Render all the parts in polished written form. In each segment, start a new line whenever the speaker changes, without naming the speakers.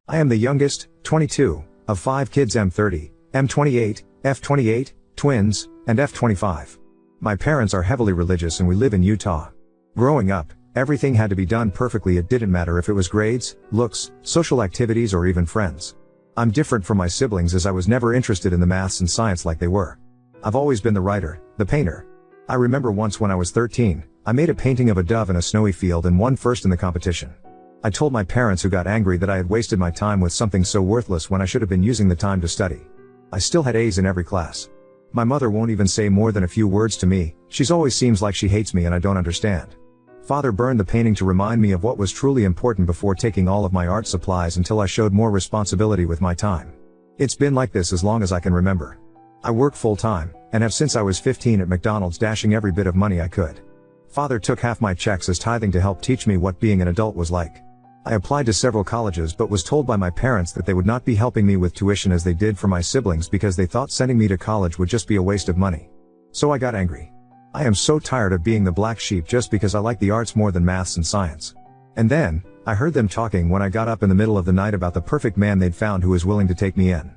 I am the youngest, 22, of 5 kids: M30, M28, F28, twins, and F25. My parents are heavily religious and we live in Utah. Growing up, everything had to be done perfectly. It didn't matter if it was grades, looks, social activities, or even friends. I'm different from my siblings as I was never interested in the maths and science like they were. I've always been the writer, the painter. I remember once when I was 13, I made a painting of a dove in a snowy field and won first in the competition. I told my parents, who got angry that I had wasted my time with something so worthless when I should have been using the time to study. I still had A's in every class. My mother won't even say more than a few words to me. She's always seems like she hates me and I don't understand. Father burned the painting to remind me of what was truly important before taking all of my art supplies until I showed more responsibility with my time. It's been like this as long as I can remember. I work full-time, and have since I was 15 at McDonald's, dashing every bit of money I could. Father took half my checks as tithing to help teach me what being an adult was like. I applied to several colleges but was told by my parents that they would not be helping me with tuition as they did for my siblings because they thought sending me to college would just be a waste of money. So I got angry. I am so tired of being the black sheep just because I like the arts more than maths and science. And then, I heard them talking when I got up in the middle of the night about the perfect man they'd found who is willing to take me in.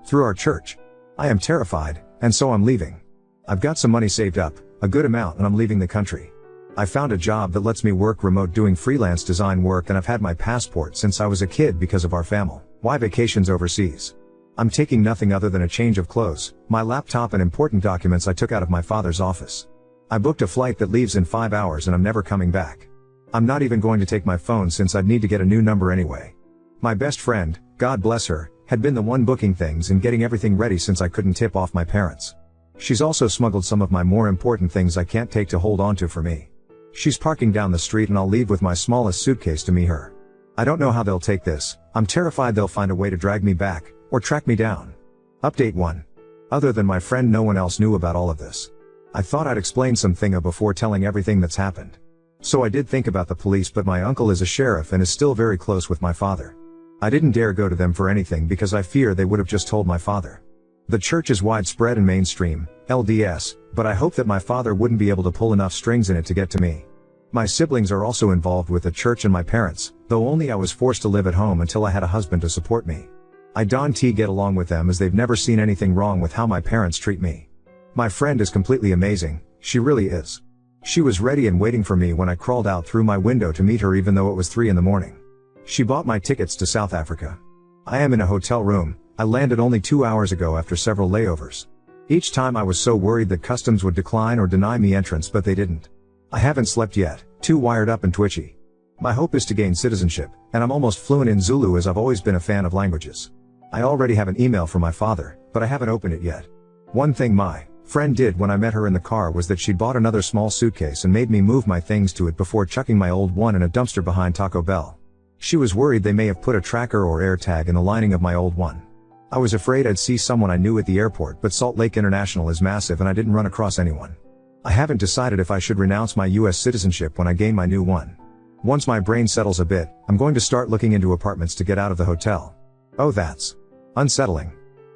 Through our church. I am terrified, and so I'm leaving. I've got some money saved up, a good amount, and I'm leaving the country. I found a job that lets me work remote doing freelance design work, and I've had my passport since I was a kid because of our family. Why vacations overseas? I'm taking nothing other than a change of clothes, my laptop, and important documents I took out of my father's office. I booked a flight that leaves in 5 hours and I'm never coming back. I'm not even going to take my phone since I'd need to get a new number anyway. My best friend, God bless her, had been the one booking things and getting everything ready since I couldn't tip off my parents. She's also smuggled some of my more important things I can't take to hold on to for me. She's parking down the street and I'll leave with my smallest suitcase to meet her. I don't know how they'll take this. I'm terrified they'll find a way to drag me back, or track me down. Update 1. Other than my friend, no one else knew about all of this. I thought I'd explain something before telling everything that's happened. So I did think about the police, but my uncle is a sheriff and is still very close with my father. I didn't dare go to them for anything because I fear they would have just told my father. The church is widespread and mainstream, LDS, but I hope that my father wouldn't be able to pull enough strings in it to get to me. My siblings are also involved with the church and my parents, though only I was forced to live at home until I had a husband to support me. I don't get along with them as they've never seen anything wrong with how my parents treat me. My friend is completely amazing, she really is. She was ready and waiting for me when I crawled out through my window to meet her even though it was 3 in the morning. She bought my tickets to South Africa. I am in a hotel room. I landed only 2 hours ago after several layovers. Each time I was so worried that customs would decline or deny me entrance, but they didn't. I haven't slept yet, too wired up and twitchy. My hope is to gain citizenship, and I'm almost fluent in Zulu as I've always been a fan of languages. I already have an email from my father, but I haven't opened it yet. One thing my friend did when I met her in the car was that she'd bought another small suitcase and made me move my things to it before chucking my old one in a dumpster behind Taco Bell. She was worried they may have put a tracker or air tag in the lining of my old one. I was afraid I'd see someone I knew at the airport, but Salt Lake International is massive and I didn't run across anyone. I haven't decided if I should renounce my US citizenship when I gain my new one. Once my brain settles a bit, I'm going to start looking into apartments to get out of the hotel. Oh, that's unsettling.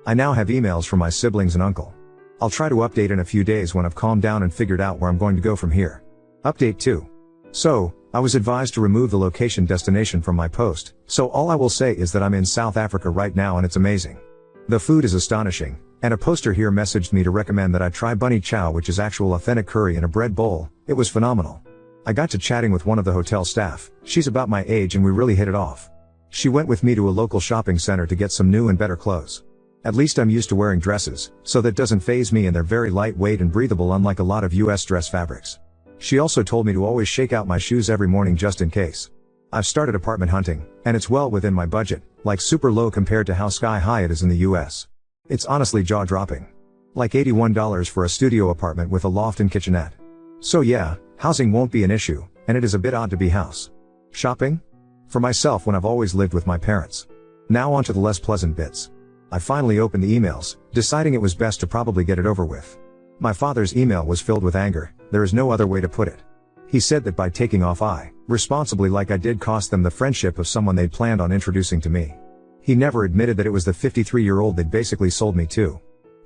I now have emails from my siblings and uncle. I'll try to update in a few days when I've calmed down and figured out where I'm going to go from here. Update 2. So, I was advised to remove the location destination from my post, so all I will say is that I'm in South Africa right now and it's amazing. The food is astonishing, and a poster here messaged me to recommend that I try bunny chow, which is actual authentic curry in a bread bowl. It was phenomenal. I got to chatting with one of the hotel staff. She's about my age and we really hit it off. She went with me to a local shopping center to get some new and better clothes. At least I'm used to wearing dresses, so that doesn't faze me, and they're very lightweight and breathable unlike a lot of US dress fabrics. She also told me to always shake out my shoes every morning just in case. I've started apartment hunting, and it's well within my budget, like super low compared to how sky high it is in the US. It's honestly jaw-dropping. Like $81 for a studio apartment with a loft and kitchenette. So yeah, housing won't be an issue, and it is a bit odd to be house shopping for myself when I've always lived with my parents. Now on to the less pleasant bits. I finally opened the emails, deciding it was best to probably get it over with. My father's email was filled with anger. There is no other way to put it. He said that by taking off responsibly like I did, cost them the friendship of someone they'd planned on introducing to me. He never admitted that it was the 53-year-old they'd basically sold me to.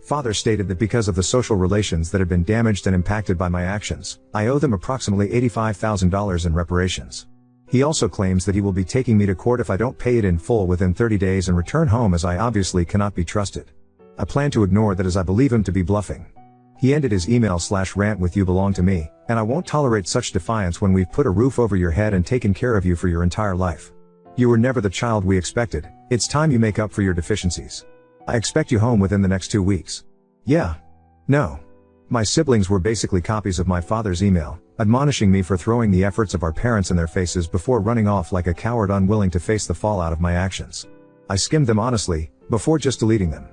Father stated that because of the social relations that had been damaged and impacted by my actions, I owe them approximately $85,000 in reparations. He also claims that he will be taking me to court if I don't pay it in full within 30 days and return home, as I obviously cannot be trusted. I plan to ignore that, as I believe him to be bluffing. He ended his email/rant with "You belong to me, and I won't tolerate such defiance when we've put a roof over your head and taken care of you for your entire life. You were never the child we expected. It's time you make up for your deficiencies. I expect you home within the next 2 weeks." Yeah. No. My siblings were basically copies of my father's email, admonishing me for throwing the efforts of our parents in their faces before running off like a coward, unwilling to face the fallout of my actions. I skimmed them honestly, before just deleting them.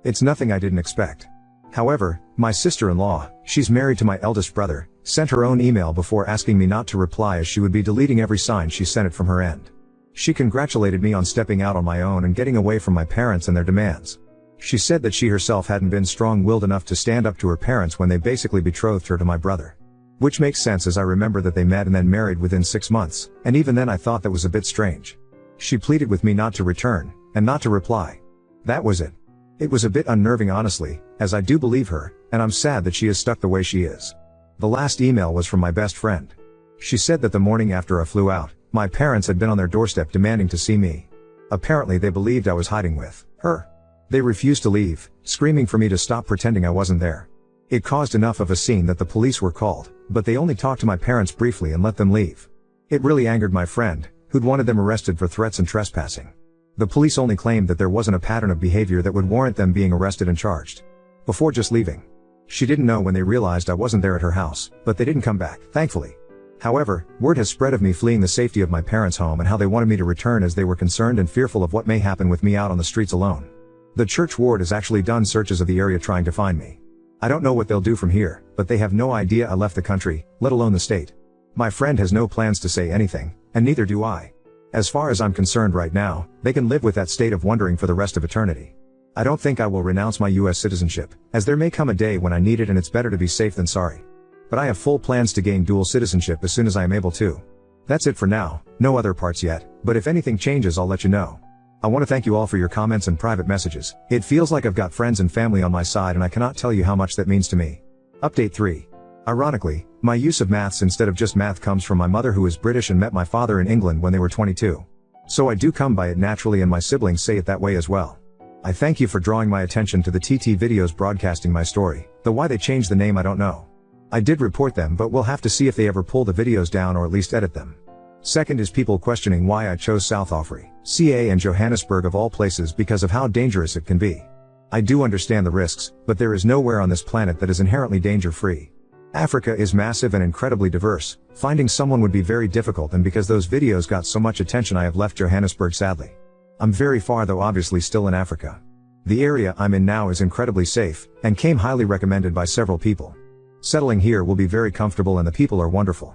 It's nothing I didn't expect. However, my sister-in-law, she's married to my eldest brother, sent her own email before asking me not to reply, as she would be deleting every sign she sent it from her end. She congratulated me on stepping out on my own and getting away from my parents and their demands. She said that she herself hadn't been strong-willed enough to stand up to her parents when they basically betrothed her to my brother. Which makes sense, as I remember that they met and then married within 6 months, and even then I thought that was a bit strange. She pleaded with me not to return, and not to reply. That was it. It was a bit unnerving, honestly, as I do believe her, and I'm sad that she is stuck the way she is. The last email was from my best friend. She said that the morning after I flew out, my parents had been on their doorstep demanding to see me. Apparently they believed I was hiding with her. They refused to leave, screaming for me to stop pretending I wasn't there. It caused enough of a scene that the police were called, but they only talked to my parents briefly and let them leave. It really angered my friend, who'd wanted them arrested for threats and trespassing. The police only claimed that there wasn't a pattern of behavior that would warrant them being arrested and charged. Before just leaving. She didn't know when they realized I wasn't there at her house, but they didn't come back, thankfully. However, word has spread of me fleeing the safety of my parents' home and how they wanted me to return, as they were concerned and fearful of what may happen with me out on the streets alone. The church ward has actually done searches of the area trying to find me. I don't know what they'll do from here, but they have no idea I left the country, let alone the state. My friend has no plans to say anything, and neither do I. As far as I'm concerned right now, they can live with that state of wondering for the rest of eternity. I don't think I will renounce my US citizenship, as there may come a day when I need it, and it's better to be safe than sorry. But I have full plans to gain dual citizenship as soon as I am able to. That's it for now, no other parts yet, but if anything changes I'll let you know. I want to thank you all for your comments and private messages. It feels like I've got friends and family on my side, and I cannot tell you how much that means to me. Update 3. Ironically, my use of maths instead of just math comes from my mother, who is British and met my father in England when they were 22. So I do come by it naturally, and my siblings say it that way as well. I thank you for drawing my attention to the TT videos broadcasting my story, though why they changed the name I don't know. I did report them, but we'll have to see if they ever pull the videos down or at least edit them. Second is people questioning why I chose South Africa, CA and Johannesburg of all places because of how dangerous it can be. I do understand the risks, but there is nowhere on this planet that is inherently danger-free. Africa is massive and incredibly diverse. Finding someone would be very difficult, and because those videos got so much attention I have left Johannesburg sadly. I'm very far though, obviously still in Africa. The area I'm in now is incredibly safe, and came highly recommended by several people. Settling here will be very comfortable and the people are wonderful.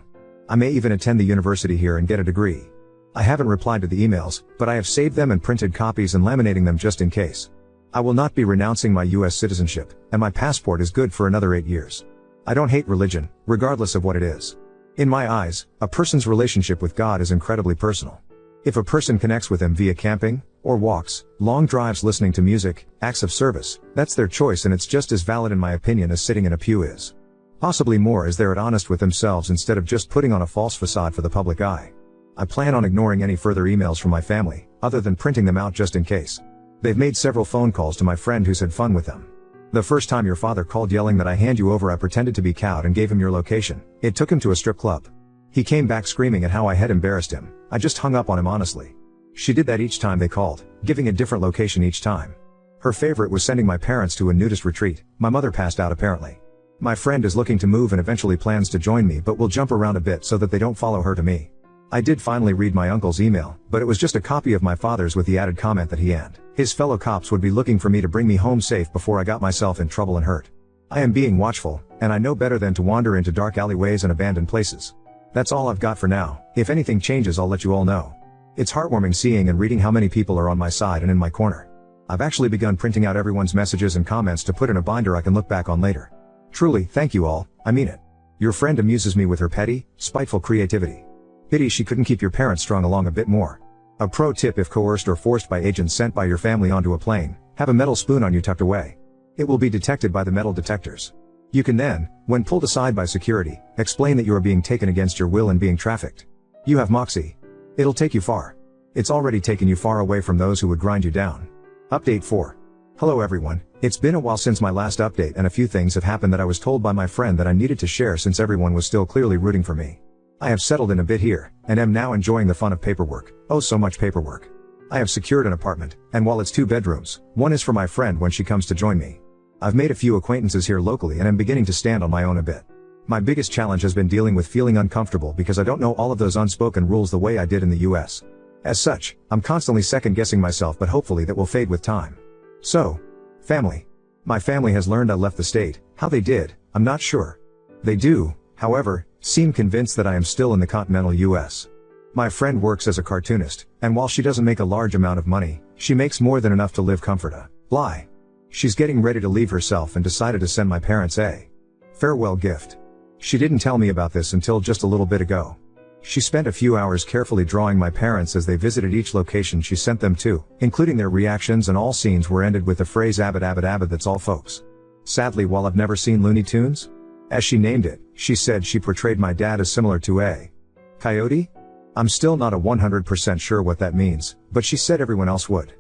I may even attend the university here and get a degree. I haven't replied to the emails, but I have saved them and printed copies and laminating them just in case. I will not be renouncing my US citizenship, and my passport is good for another 8 years. I don't hate religion, regardless of what it is. In my eyes, a person's relationship with God is incredibly personal. If a person connects with him via camping, or walks, long drives, listening to music, acts of service, that's their choice, and it's just as valid in my opinion as sitting in a pew is. Possibly more, as they're honest with themselves instead of just putting on a false facade for the public eye. I plan on ignoring any further emails from my family, other than printing them out just in case. They've made several phone calls to my friend who's had fun with them. The first time your father called yelling that I hand you over, I pretended to be cowed and gave him your location. It took him to a strip club. He came back screaming at how I had embarrassed him. I just hung up on him honestly. She did that each time they called, giving a different location each time. Her favorite was sending my parents to a nudist retreat. My mother passed out apparently. My friend is looking to move and eventually plans to join me, but will jump around a bit so that they don't follow her to me. I did finally read my uncle's email, but it was just a copy of my father's with the added comment that he and his fellow cops would be looking for me to bring me home safe before I got myself in trouble and hurt. I am being watchful, and I know better than to wander into dark alleyways and abandoned places. That's all I've got for now. If anything changes I'll let you all know. It's heartwarming seeing and reading how many people are on my side and in my corner. I've actually begun printing out everyone's messages and comments to put in a binder I can look back on later. Truly, thank you all, I mean it. Your friend amuses me with her petty, spiteful creativity. Pity she couldn't keep your parents strung along a bit more. A pro tip: if coerced or forced by agents sent by your family onto a plane, have a metal spoon on you tucked away. It will be detected by the metal detectors. You can then, when pulled aside by security, explain that you are being taken against your will and being trafficked. You have moxie. It'll take you far. It's already taken you far away from those who would grind you down. Update 4. Hello everyone, it's been a while since my last update and a few things have happened that I was told by my friend that I needed to share since everyone was still clearly rooting for me. I have settled in a bit here, and am now enjoying the fun of paperwork. Oh, so much paperwork. I have secured an apartment, and while it's 2 bedrooms, one is for my friend when she comes to join me. I've made a few acquaintances here locally and am beginning to stand on my own a bit. My biggest challenge has been dealing with feeling uncomfortable because I don't know all of those unspoken rules the way I did in the US. As such, I'm constantly second-guessing myself, but hopefully that will fade with time. So, family. My family has learned I left the state. How they did, I'm not sure. They do, however, seem convinced that I am still in the continental US. My friend works as a cartoonist, and while she doesn't make a large amount of money, she makes more than enough to live comfortably. She's getting ready to leave herself and decided to send my parents a farewell gift. She didn't tell me about this until just a little bit ago. She spent a few hours carefully drawing my parents as they visited each location she sent them to, including their reactions, and all scenes were ended with the phrase "Abbott Abbott Abbott, that's all folks." Sadly, while I've never seen Looney Tunes, as she named it, she said she portrayed my dad as similar to a coyote? I'm still not 100% sure what that means, but she said everyone else would.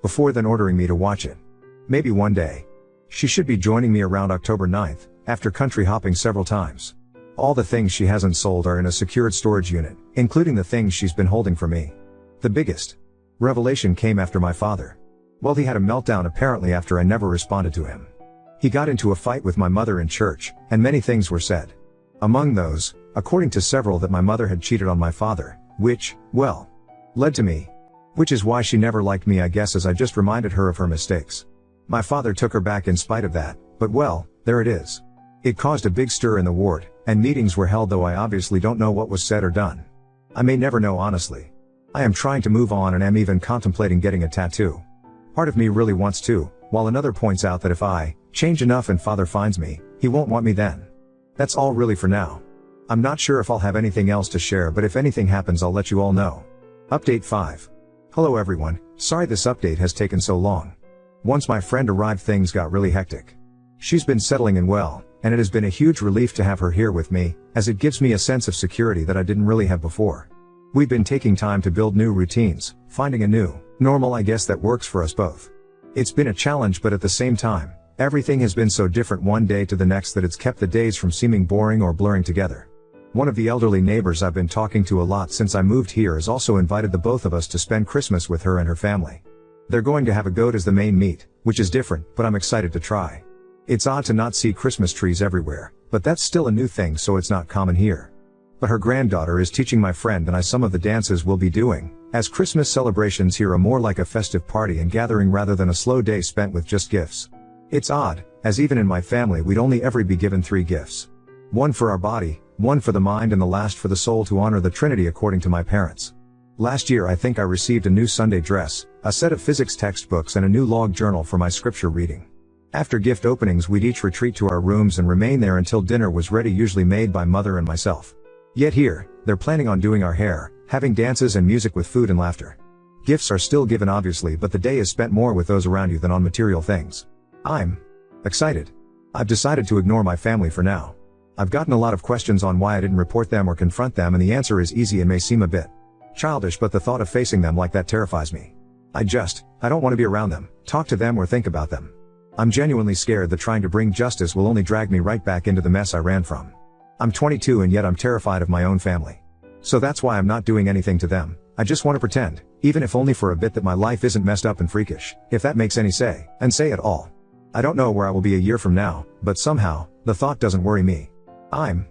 Before then ordering me to watch it. Maybe one day. She should be joining me around October 9th, after country hopping several times. All the things she hasn't sold are in a secured storage unit, including the things she's been holding for me. The biggest revelation came after my father. Well, he had a meltdown apparently after I never responded to him. He got into a fight with my mother in church, and many things were said. Among those, according to several, that my mother had cheated on my father, which, well, led to me. Which is why she never liked me, I guess, as I just reminded her of her mistakes. My father took her back in spite of that, but well, there it is. It caused a big stir in the ward, and meetings were held, though I obviously don't know what was said or done. I may never know, honestly. I am trying to move on and am even contemplating getting a tattoo. Part of me really wants to, while another points out that if I change enough and father finds me, he won't want me then. That's all really for now. I'm not sure if I'll have anything else to share, but if anything happens I'll let you all know. Update 5. Hello everyone, sorry this update has taken so long. Once my friend arrived things got really hectic. She's been settling in well, and it has been a huge relief to have her here with me, as it gives me a sense of security that I didn't really have before. We've been taking time to build new routines, finding a new normal, I guess, that works for us both. It's been a challenge, but at the same time, everything has been so different one day to the next that it's kept the days from seeming boring or blurring together. One of the elderly neighbors I've been talking to a lot since I moved here has also invited the both of us to spend Christmas with her and her family. They're going to have a goat as the main meat, which is different, but I'm excited to try. It's odd to not see Christmas trees everywhere, but that's still a new thing, so it's not common here. But her granddaughter is teaching my friend and I some of the dances we'll be doing, as Christmas celebrations here are more like a festive party and gathering rather than a slow day spent with just gifts. It's odd, as even in my family we'd only ever be given 3 gifts. One for our body, one for the mind, and the last for the soul, to honor the Trinity according to my parents. Last year I think I received a new Sunday dress, a set of physics textbooks, and a new log journal for my scripture reading. After gift openings we'd each retreat to our rooms and remain there until dinner was ready, usually made by mother and myself. Yet here, they're planning on doing our hair, having dances and music with food and laughter. Gifts are still given obviously, but the day is spent more with those around you than on material things. I'm excited. I've decided to ignore my family for now. I've gotten a lot of questions on why I didn't report them or confront them, and the answer is easy and may seem a bit childish, but the thought of facing them like that terrifies me. I don't want to be around them, talk to them, or think about them. I'm genuinely scared that trying to bring justice will only drag me right back into the mess I ran from. I'm 22 and yet I'm terrified of my own family. So that's why I'm not doing anything to them. I just want to pretend, even if only for a bit, that my life isn't messed up and freakish, if that makes any say at all. I don't know where I will be a year from now, but somehow, the thought doesn't worry me. I'm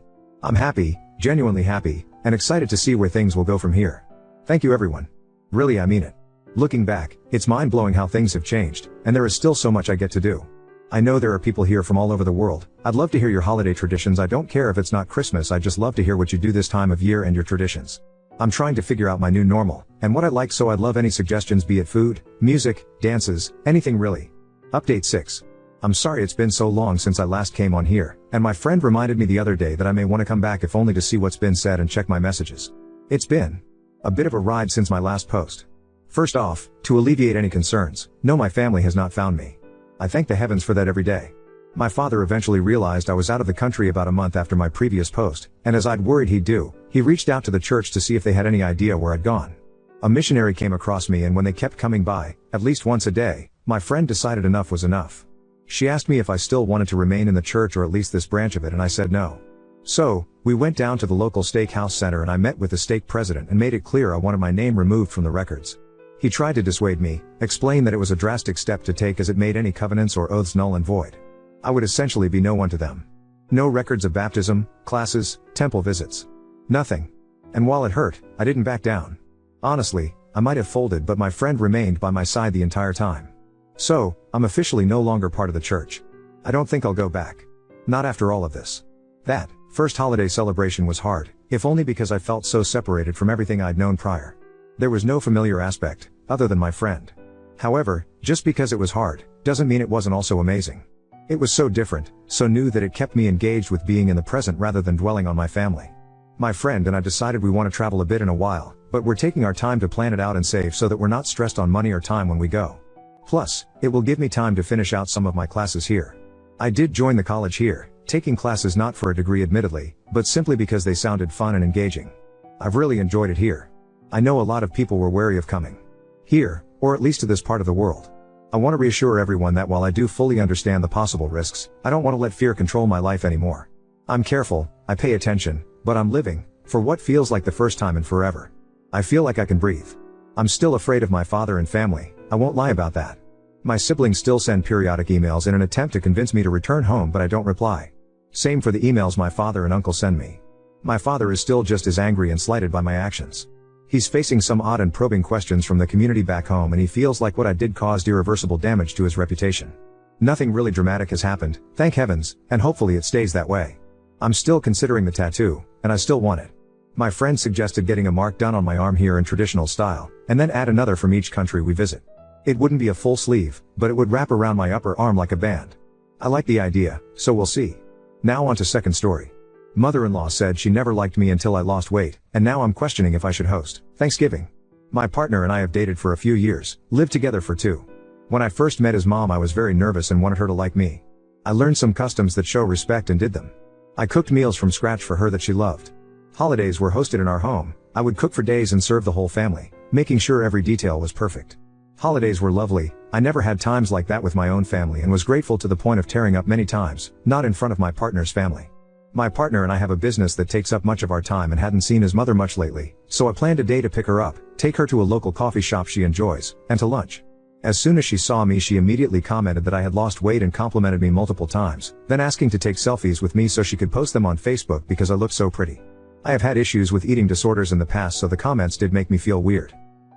happy, genuinely happy, and excited to see where things will go from here. Thank you everyone. Really, I mean it. Looking back, it's mind-blowing how things have changed, and there is still so much I get to do. I know there are people here from all over the world. I'd love to hear your holiday traditions. I don't care if it's not Christmas, I'd just love to hear what you do this time of year and your traditions. I'm trying to figure out my new normal, and what I like, so I'd love any suggestions, be it food, music, dances, anything really. Update 6. I'm sorry it's been so long since I last came on here, and my friend reminded me the other day that I may want to come back if only to see what's been said and check my messages. It's been a bit of a ride since my last post. First off, to alleviate any concerns, no, my family has not found me. I thank the heavens for that every day. My father eventually realized I was out of the country about a month after my previous post, and as I'd worried he'd do, he reached out to the church to see if they had any idea where I'd gone. A missionary came across me, and when they kept coming by, at least once a day, my friend decided enough was enough. She asked me if I still wanted to remain in the church, or at least this branch of it, and I said no. So, we went down to the local steakhouse center and I met with the stake president and made it clear I wanted my name removed from the records. He tried to dissuade me, explain that it was a drastic step to take as it made any covenants or oaths null and void. I would essentially be no one to them. No records of baptism, classes, temple visits. Nothing. And while it hurt, I didn't back down. Honestly, I might have folded, but my friend remained by my side the entire time. So, I'm officially no longer part of the church. I don't think I'll go back. Not after all of this. That first holiday celebration was hard, if only because I felt so separated from everything I'd known prior. There was no familiar aspect, other than my friend. However, just because it was hard, doesn't mean it wasn't also amazing. It was so different, so new that it kept me engaged with being in the present rather than dwelling on my family. My friend and I decided we want to travel a bit in a while, but we're taking our time to plan it out and save so that we're not stressed on money or time when we go. Plus, it will give me time to finish out some of my classes here. I did join the college here, taking classes not for a degree admittedly, but simply because they sounded fun and engaging. I've really enjoyed it here. I know a lot of people were wary of coming here, or at least to this part of the world. I want to reassure everyone that while I do fully understand the possible risks, I don't want to let fear control my life anymore. I'm careful, I pay attention, but I'm living, for what feels like the first time in forever. I feel like I can breathe. I'm still afraid of my father and family, I won't lie about that. My siblings still send periodic emails in an attempt to convince me to return home, but I don't reply. Same for the emails my father and uncle send me. My father is still just as angry and slighted by my actions. He's facing some odd and probing questions from the community back home, and he feels like what I did caused irreversible damage to his reputation. Nothing really dramatic has happened, thank heavens, and hopefully it stays that way. I'm still considering the tattoo, and I still want it. My friend suggested getting a mark done on my arm here in traditional style, and then add another from each country we visit. It wouldn't be a full sleeve, but it would wrap around my upper arm like a band. I like the idea, so we'll see. Now on to second story. Mother-in-law said she never liked me until I lost weight, and now I'm questioning if I should host Thanksgiving. My partner and I have dated for a few years, lived together for 2. When I first met his mom, I was very nervous and wanted her to like me. I learned some customs that show respect and did them. I cooked meals from scratch for her that she loved. Holidays were hosted in our home. I would cook for days and serve the whole family, making sure every detail was perfect. Holidays were lovely. I never had times like that with my own family and was grateful to the point of tearing up many times, not in front of my partner's family. My partner and I have a business that takes up much of our time and hadn't seen his mother much lately, so I planned a day to pick her up, take her to a local coffee shop she enjoys, and to lunch. As soon as she saw me, she immediately commented that I had lost weight and complimented me multiple times, then asking to take selfies with me so she could post them on Facebook because I looked so pretty. I have had issues with eating disorders in the past, so the comments did make me feel weird.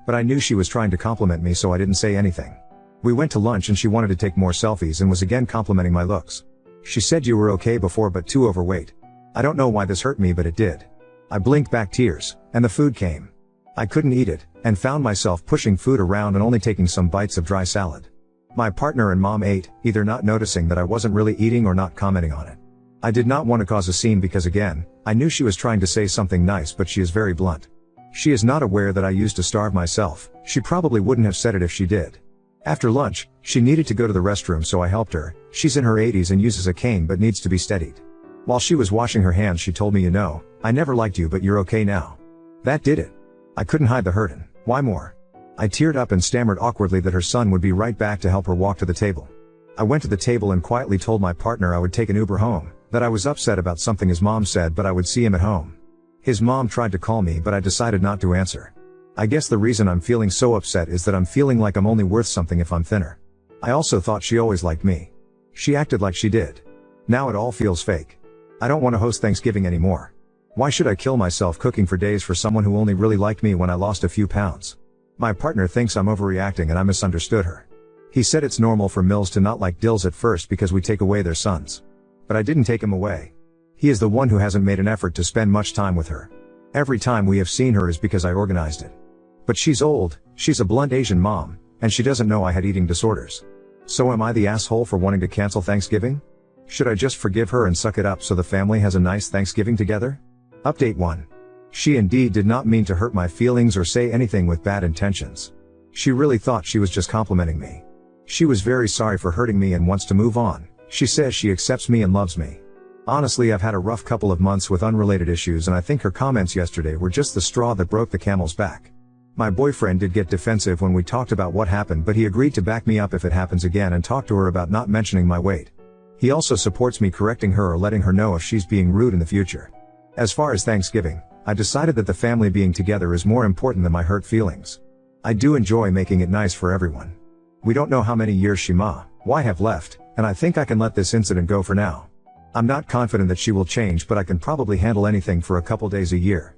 But I knew she was trying to compliment me, so I didn't say anything. We went to lunch and she wanted to take more selfies and was again complimenting my looks. She said you were okay before but too overweight. I don't know why this hurt me, but it did. I blinked back tears, and the food came. I couldn't eat it, and found myself pushing food around and only taking some bites of dry salad. My partner and mom ate, either not noticing that I wasn't really eating or not commenting on it. I did not want to cause a scene because again, I knew she was trying to say something nice, but she is very blunt. She is not aware that I used to starve myself. She probably wouldn't have said it if she did. After lunch, she needed to go to the restroom, so I helped her. She's in her 80s and uses a cane but needs to be steadied. While she was washing her hands, she told me, "You know, I never liked you, but you're okay now." That did it. I couldn't hide the hurt, and why more? I teared up and stammered awkwardly that her son would be right back to help her walk to the table. I went to the table and quietly told my partner I would take an Uber home, that I was upset about something his mom said, but I would see him at home. His mom tried to call me, but I decided not to answer. I guess the reason I'm feeling so upset is that I'm feeling like I'm only worth something if I'm thinner. I also thought she always liked me. She acted like she did. Now it all feels fake. I don't want to host Thanksgiving anymore. Why should I kill myself cooking for days for someone who only really liked me when I lost a few pounds? My partner thinks I'm overreacting and I misunderstood her. He said it's normal for Mills to not like Dills at first because we take away their sons. But I didn't take him away. He is the one who hasn't made an effort to spend much time with her. Every time we have seen her is because I organized it. But she's old, she's a blunt Asian mom, and she doesn't know I had eating disorders. So am I the asshole for wanting to cancel Thanksgiving? Should I just forgive her and suck it up so the family has a nice Thanksgiving together? Update 1. She indeed did not mean to hurt my feelings or say anything with bad intentions. She really thought she was just complimenting me. She was very sorry for hurting me and wants to move on. She says she accepts me and loves me. Honestly, I've had a rough couple of months with unrelated issues, and I think her comments yesterday were just the straw that broke the camel's back. My boyfriend did get defensive when we talked about what happened, but he agreed to back me up if it happens again and talk to her about not mentioning my weight. He also supports me correcting her or letting her know if she's being rude in the future. As far as Thanksgiving, I decided that the family being together is more important than my hurt feelings. I do enjoy making it nice for everyone. We don't know how many years she might have left, and I think I can let this incident go for now. I'm not confident that she will change, but I can probably handle anything for a couple days a year.